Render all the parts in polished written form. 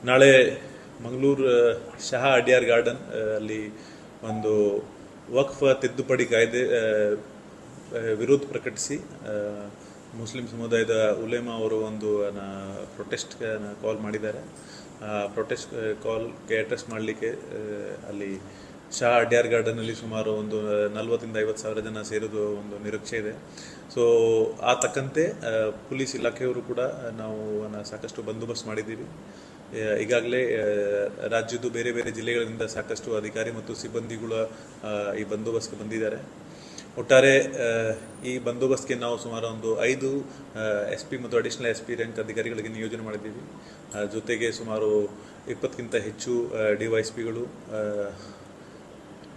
ನಾಳೆ ಮಂಗಳೂರು ಶಹಾ ಅಡ್ಯಾರ್ ಗಾರ್ಡನ್ ಅಲ್ಲಿ ಒಂದು ವಕ್ಫ್ ತಿದ್ದುಪಡಿ ಕಾಯ್ದೆ ವಿರೋಧ ಪ್ರಕಟಿಸಿ ಮುಸ್ಲಿಂ ಸಮುದಾಯದ ಉಲೇಮಾ ಅವರು ಒಂದು ಪ್ರೊಟೆಸ್ಟ್ ಕಾಲ್ ಮಾಡಿದ್ದಾರೆ. ಪ್ರೊಟೆಸ್ಟ್ ಕಾಲ್ಗೆ ಅಡ್ರೆಸ್ ಮಾಡಲಿಕ್ಕೆ ಅಲ್ಲಿ ಶಹಾ ಅಡ್ಯಾರ್ ಗಾರ್ಡನಲ್ಲಿ ಸುಮಾರು ಒಂದು 40,000 50,000 ಜನ ಸೇರೋದು ಒಂದು ನಿರೀಕ್ಷೆ ಇದೆ. ಸೊ ಆ ತಕ್ಕಂತೆ ಪೊಲೀಸ್ ಇಲಾಖೆಯವರು ಕೂಡ ನಾವು ಸಾಕಷ್ಟು ಬಂದೋಬಸ್ತ್ ಮಾಡಿದ್ದೀವಿ. ಈಗಾಗಲೇ ರಾಜ್ಯದ ಬೇರೆ ಬೇರೆ ಜಿಲ್ಲೆಗಳಿಂದ ಸಾಕಷ್ಟು ಅಧಿಕಾರಿ ಮತ್ತು ಸಿಬ್ಬಂದಿಗಳು ಈ ಬಂದೋಬಸ್ತ್ಗೆ ಬಂದಿದ್ದಾರೆ. ಒಟ್ಟಾರೆ ಈ ಬಂದೋಬಸ್ತ್ಗೆ ನಾವು ಸುಮಾರು ಒಂದು 5 SP ಮತ್ತು ಅಡಿಷನಲ್ SP ರ್ಯಾಂಕ್ ಅಧಿಕಾರಿಗಳಿಗೆ ನಿಯೋಜನೆ ಮಾಡಿದ್ದೀವಿ. ಜೊತೆಗೆ ಸುಮಾರು 20ಕ್ಕಿಂತ ಹೆಚ್ಚು DYSPಗಳು,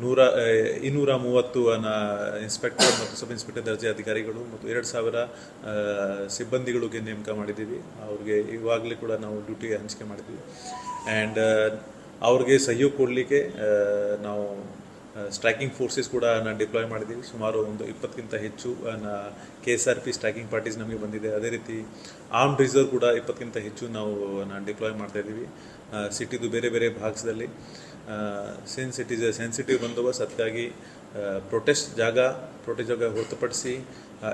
230 ಇನ್ಸ್ಪೆಕ್ಟರ್ ಮತ್ತು ಸಬ್ ಇನ್ಸ್ಪೆಕ್ಟರ್ ದರ್ಜೆ ಅಧಿಕಾರಿಗಳು ಮತ್ತು 2,000 ಸಿಬ್ಬಂದಿಗಳಿಗೆ ನೇಮಕ ಮಾಡಿದ್ದೀವಿ. ಅವ್ರಿಗೆ ಇವಾಗಲೇ ಕೂಡ ನಾವು ಡ್ಯೂಟಿ ಹಂಚಿಕೆ ಮಾಡಿದ್ದೀವಿ. ಆ್ಯಂಡ್ ಅವ್ರಿಗೆ ಸಹಯೋಗ ಕೊಡಲಿಕ್ಕೆ ನಾವು ಸ್ಟ್ರೈಕಿಂಗ್ ಫೋರ್ಸಸ್ ಕೂಡ ಡಿಪ್ಲಾಯ್ ಮಾಡಿದ್ದೀವಿ. ಸುಮಾರು ಒಂದು 20ಕ್ಕಿಂತ ಹೆಚ್ಚು KSRP ಸ್ಟ್ರೈಕಿಂಗ್ ಪಾರ್ಟೀಸ್ ನಮಗೆ ಬಂದಿದೆ. ಅದೇ ರೀತಿ ಆರ್ಮ್ಡ್ ರಿಸರ್ವ್ ಕೂಡ 20ಕ್ಕಿಂತ ಹೆಚ್ಚು ನಾವು ಡಿಪ್ಲಾಯ್ ಮಾಡ್ತಾ ಇದ್ದೀವಿ ಸಿಟಿದು ಬೇರೆ ಬೇರೆ ಭಾಗದಲ್ಲಿ. Since it is A sensitive ಬಂದೋಬಸ್ತ್, ಅದಕ್ಕಾಗಿ ಪ್ರೊಟೆಸ್ಟ್ ಜಾಗ ಹೊರತುಪಡಿಸಿ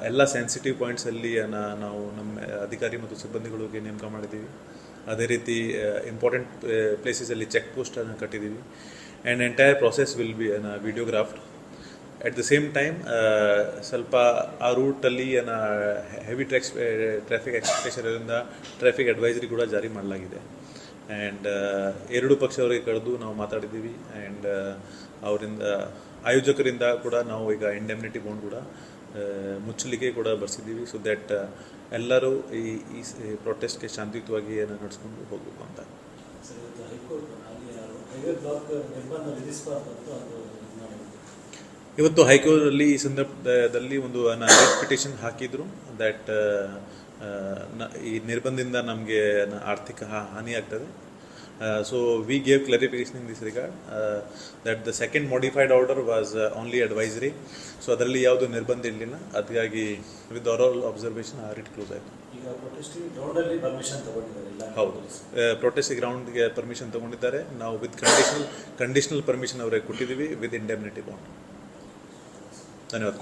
ಎಲ್ಲ ಸೆನ್ಸಿಟಿವ್ ಪಾಯಿಂಟ್ಸಲ್ಲಿ ನಾವು ನಮ್ಮ ಅಧಿಕಾರಿ ಮತ್ತು ಸಿಬ್ಬಂದಿಗಳಿಗೆ ನೇಮಕ ಮಾಡಿದ್ದೀವಿ. ಅದೇ ರೀತಿ ಇಂಪಾರ್ಟೆಂಟ್ ಪ್ಲೇಸಸಲ್ಲಿ ಚೆಕ್ ಪೋಸ್ಟನ್ನು ಕಟ್ಟಿದ್ದೀವಿ. And entire process will be videographed. At the same time ಸ್ವಲ್ಪ ಆ ರೂಟಲ್ಲಿ ಹೆವಿ ಟ್ರಾಫಿಕ್ ಎಕ್ಸ್ಪೆಕ್ಟೇಷನ್ ಇರೋದ್ರಿಂದ ಟ್ರಾಫಿಕ್ ಅಡ್ವೈಸರಿ ಕೂಡ ಜಾರಿ ಮಾಡಲಾಗಿದೆ. ಆ್ಯಂಡ್ 2 ಪಕ್ಷದವರಿಗೆ ಕರೆದು ನಾವು ಮಾತಾಡಿದ್ದೀವಿ. ಆ್ಯಂಡ್ ಅವರಿಂದ ಆಯೋಜಕರಿಂದ ಕೂಡ ನಾವು ಈಗ ಇಂಡೆಮ್ನಿಟಿ ಬಾಂಡ್ ಕೂಡ ಮುಚ್ಚಲಿಕ್ಕೆ ಕೂಡ ಬರ್ಸಿದ್ದೀವಿ. ಸೊ ದ್ಯಾಟ್ ಎಲ್ಲರೂ ಈ ಪ್ರೊಟೆಸ್ಟ್ಗೆ ಶಾಂತಿಯುತವಾಗಿ ನಡೆಸ್ಕೊಂಡು ಹೋಗಬೇಕು ಅಂತ. ಇವತ್ತು ಹೈಕೋರ್ಟಲ್ಲಿ ಈ ಸಂದರ್ಭದಲ್ಲಿ ಒಂದು ಪಿಟಿಷನ್ ಹಾಕಿದ್ರು ದ್ಯಾಟ್ ಈ ನಿರ್ಬಂಧದಿಂದ ನಮಗೆ ಆರ್ಥಿಕ ಹಾನಿ ಆಗ್ತದೆ. So we gave clarification in this regard that the second modified order was only advisory. So ಅದರಲ್ಲಿ ಯಾವುದು ನಿರ್ಬಂಧ ಇರಲಿಲ್ಲ. ಅದಕ್ಕಾಗಿ ವಿತ್ ಆರಲ್ ಅಬ್ಸರ್ವೇಷನ್ ಆ ರೀತಿ ಕ್ಲೋಸ್ ಆಯಿತು. ಹೌದು, ಪ್ರೊಟೆಸ್ಟ್ ಗ್ರೌಂಡ್ಗೆ ಪರ್ಮಿಷನ್ ತಗೊಂಡಿದ್ದಾರೆ. ನಾವು ವಿತ್ ಕಂಡೀಷನಲ್ ಪರ್ಮಿಷನ್ ಅವರಿಗೆ ಕೊಟ್ಟಿದ್ದೀವಿ ವಿತ್ ಇಂಡೆಮ್ನಿಟಿ ಬಾಂಡ್. ಧನ್ಯವಾದ.